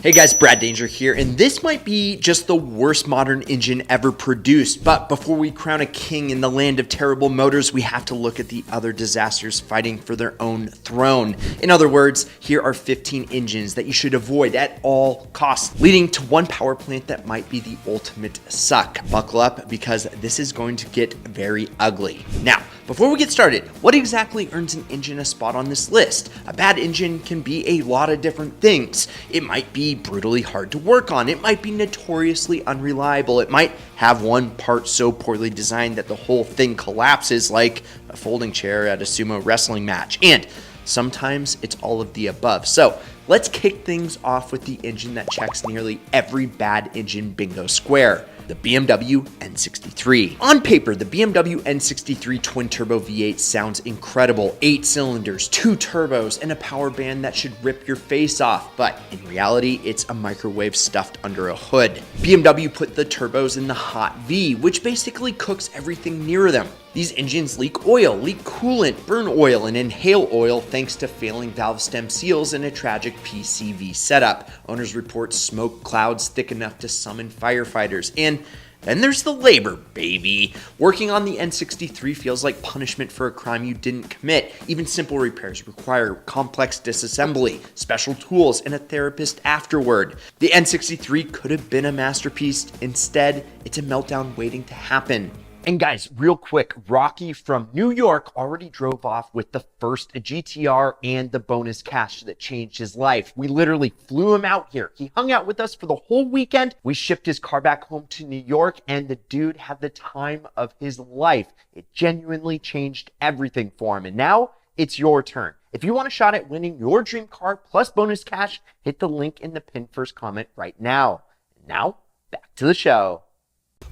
Hey guys, Brad Danger here, and this might be just the worst modern engine ever produced. But before we crown a king in the land of terrible motors, we have to look at the other disasters fighting for their own throne. In other words, here are 15 engines that you should avoid at all costs, leading to one power plant that might be the ultimate suck. Buckle up, because this is going to get very ugly. Now, before we get started, what exactly earns an engine a spot on this list? A bad engine can be a lot of different things. It might be brutally hard to work on. It might be notoriously unreliable. It might have one part so poorly designed that the whole thing collapses like a folding chair at a sumo wrestling match. And sometimes it's all of the above. So let's kick things off with the engine that checks nearly every bad engine bingo square. The BMW N63. On paper, the BMW N63 twin-turbo V8 sounds incredible. 8 cylinders, 2 turbos, and a power band that should rip your face off. But in reality, it's a microwave stuffed under a hood. BMW put the turbos in the hot-vee, which basically cooks everything near them. These engines leak oil, leak coolant, burn oil, and inhale oil thanks to failing valve stem seals and a tragic PCV setup. Owners report smoke clouds thick enough to summon firefighters. And then there's the labor, baby. Working on the N63 feels like punishment for a crime you didn't commit. Even simple repairs require complex disassembly, special tools, and a therapist afterward. The N63 could have been a masterpiece. Instead, it's a meltdown waiting to happen. And guys, real quick, Rocky from New York already drove off with the first GTR and the bonus cash that changed his life. We literally flew him out here. He hung out with us for the whole weekend. We shipped his car back home to New York, and the dude had the time of his life. It genuinely changed everything for him. And now it's your turn. If you want a shot at winning your dream car plus bonus cash, hit the link in the pinned first comment right now. Now, back to the show.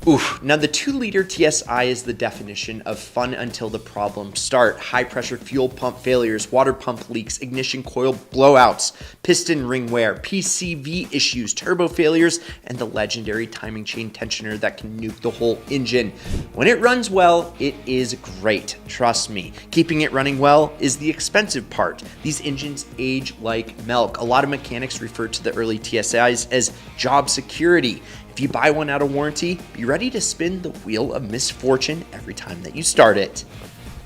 Oof. Now the 2-liter TSI is the definition of fun until the problems start. High pressure fuel pump failures, water pump leaks, ignition coil blowouts, piston ring wear, PCV issues, turbo failures, and the legendary timing chain tensioner that can nuke the whole engine. When it runs well, it is great. Trust me. Keeping it running well is the expensive part. These engines age like milk. A lot of mechanics refer to the early TSIs as job security. If you buy one out of warranty, be ready to spin the wheel of misfortune every time that you start it.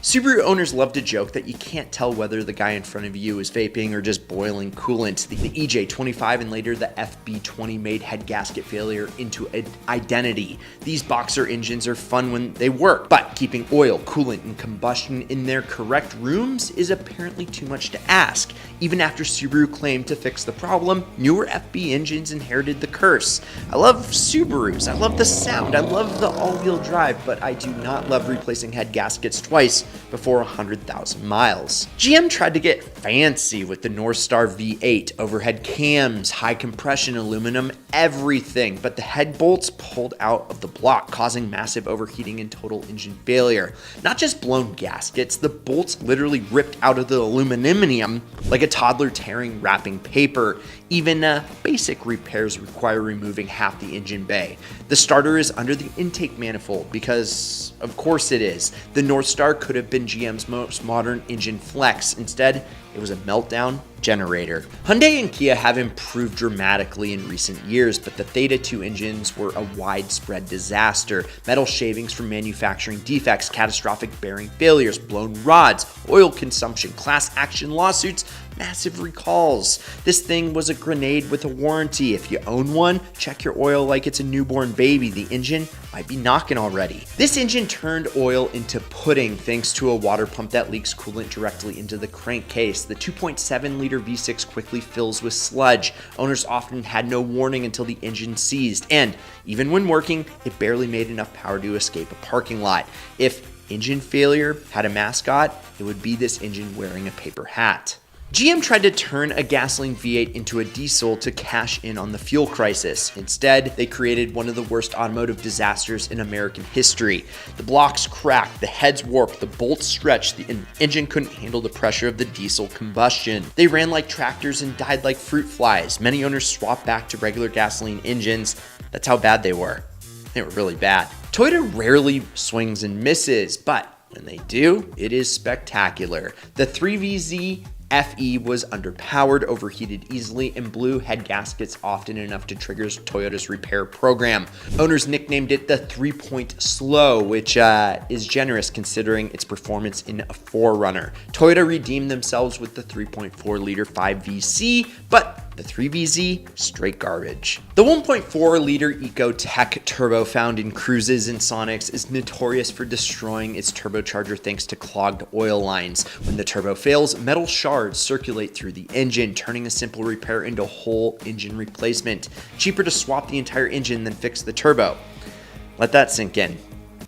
Subaru owners love to joke that you can't tell whether the guy in front of you is vaping or just boiling coolant. The EJ25 and later the FB20 made head gasket failure into an identity. These boxer engines are fun when they work, but keeping oil, coolant, and combustion in their correct rooms is apparently too much to ask. Even after Subaru claimed to fix the problem, newer FB engines inherited the curse. I love Subarus, I love the sound, I love the all-wheel drive, but I do not love replacing head gaskets twice before 100,000 miles. GM tried to get fancy with the Northstar V8, overhead cams, high compression aluminum, everything, but the head bolts pulled out of the block, causing massive overheating and total engine failure. Not just blown gaskets, the bolts literally ripped out of the aluminum like a toddler tearing wrapping paper. Even basic repairs require removing half the engine bay. The starter is under the intake manifold because, of course it is. The Northstar could have been GM's most modern engine flex. Instead, it was a meltdown generator. Hyundai and Kia have improved dramatically in recent years, but the Theta II engines were a widespread disaster. Metal shavings from manufacturing defects, catastrophic bearing failures, blown rods, oil consumption, class action lawsuits, massive recalls. This thing was a grenade with a warranty. If you own one, check your oil like it's a newborn baby. The engine might be knocking already. This engine turned oil into pudding thanks to a water pump that leaks coolant directly into the crankcase. The 2.7-liter V6 quickly fills with sludge. Owners often had no warning until the engine seized, and even when working, it barely made enough power to escape a parking lot. If engine failure had a mascot, it would be this engine wearing a paper hat. GM tried to turn a gasoline V8 into a diesel to cash in on the fuel crisis. Instead, they created one of the worst automotive disasters in American history. The blocks cracked, the heads warped, the bolts stretched, the engine couldn't handle the pressure of the diesel combustion. They ran like tractors and died like fruit flies. Many owners swapped back to regular gasoline engines. That's how bad they were. They were really bad. Toyota rarely swings and misses, but when they do, it is spectacular. The 3VZ FE was underpowered, overheated easily, and blew head gaskets often enough to trigger Toyota's repair program. Owners nicknamed it the 3-point slow, which is generous considering its performance in a 4Runner. Toyota redeemed themselves with the 3.4-liter 5VC, but the 3VZ, straight garbage. The 1.4-liter Eco-Tech turbo found in Cruises and Sonics is notorious for destroying its turbocharger thanks to clogged oil lines. When the turbo fails, metal shards circulate through the engine, turning a simple repair into a whole engine replacement. Cheaper to swap the entire engine than fix the turbo. Let that sink in.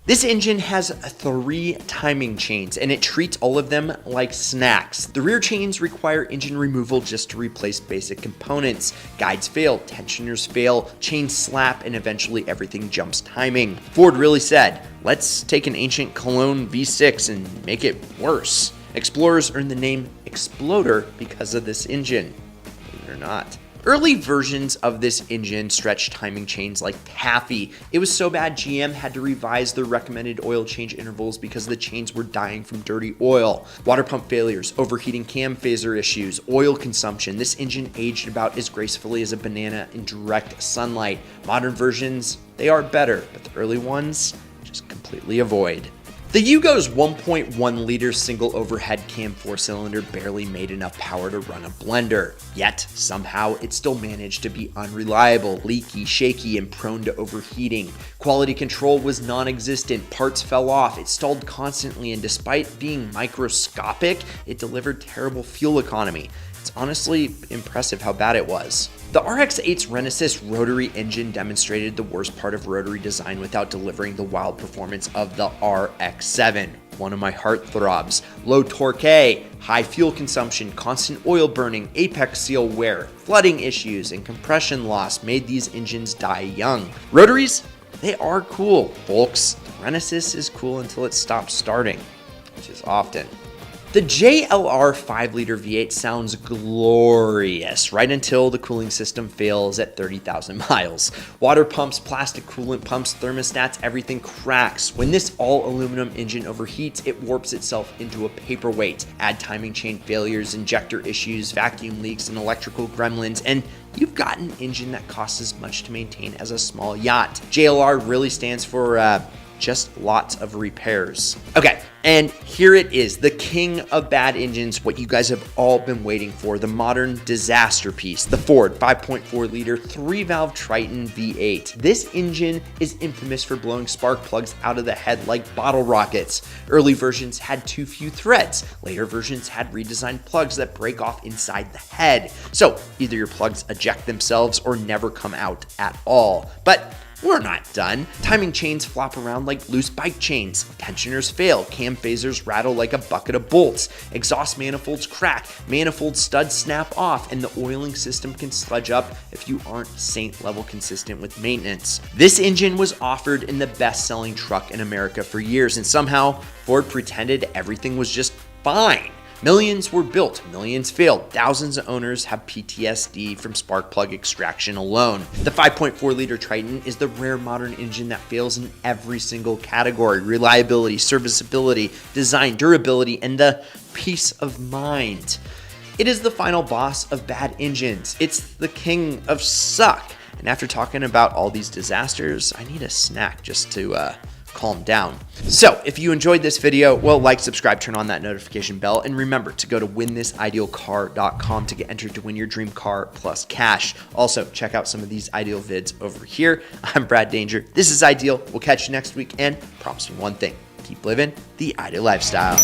This engine has 3 timing chains, and it treats all of them like snacks. The rear chains require engine removal just to replace basic components. Guides fail, tensioners fail, chains slap, and eventually everything jumps timing. Ford really said, let's take an ancient Cologne V6 and make it worse. Explorers earned the name Exploder because of this engine, believe it or not. Early versions of this engine stretched timing chains like taffy. It was so bad GM had to revise their recommended oil change intervals because the chains were dying from dirty oil. Water pump failures, overheating cam phaser issues, oil consumption. This engine aged about as gracefully as a banana in direct sunlight. Modern versions, they are better, but the early ones, just completely avoid. The Yugo's 1.1-liter single overhead cam 4-cylinder barely made enough power to run a blender. Yet, somehow, it still managed to be unreliable, leaky, shaky, and prone to overheating. Quality control was non-existent, parts fell off, it stalled constantly, and despite being microscopic, it delivered terrible fuel economy. It's honestly impressive how bad it was. The RX-8's Renesis rotary engine demonstrated the worst part of rotary design without delivering the wild performance of the RX-7, one of my heartthrobs. Low torque, high fuel consumption, constant oil burning, apex seal wear, flooding issues, and compression loss made these engines die young. Rotaries, they are cool, folks. The Renesis is cool until it stops starting, which is often. The JLR 5-liter V8 sounds glorious right until the cooling system fails at 30,000 miles. Water pumps, plastic coolant pumps, thermostats, everything cracks. When this all-aluminum engine overheats, it warps itself into a paperweight. Add timing chain failures, injector issues, vacuum leaks, and electrical gremlins, and you've got an engine that costs as much to maintain as a small yacht. JLR really stands for just lots of repairs. Okay, and here it is, the king of bad engines, what you guys have all been waiting for, the modern disaster piece, the Ford 5.4-liter 3-valve Triton V8. This engine is infamous for blowing spark plugs out of the head like bottle rockets. Early versions had too few threads. Later versions had redesigned plugs that break off inside the head. So either your plugs eject themselves or never come out at all. But we're not done. Timing chains flop around like loose bike chains. Tensioners fail. Cam phasers rattle like a bucket of bolts. Exhaust manifolds crack. Manifold studs snap off. And the oiling system can sludge up if you aren't saint level consistent with maintenance. This engine was offered in the best-selling truck in America for years, and somehow Ford pretended everything was just fine. Millions were built, millions failed. Thousands of owners have PTSD from spark plug extraction alone. The 5.4-liter Triton is the rare modern engine that fails in every single category: reliability, serviceability, design, durability, and the peace of mind. It is the final boss of bad engines. It's the king of suck. And after talking about all these disasters, I need a snack just to calm down. So if you enjoyed this video, well, like, subscribe, turn on that notification bell, and remember to go to winthisIdealcar.com to get entered to win your dream car plus cash. Also, check out some of these Ideal vids over here. I'm Brad Danger. This is Ideal. We'll catch you next week, and promise me one thing: keep living the Ideal lifestyle.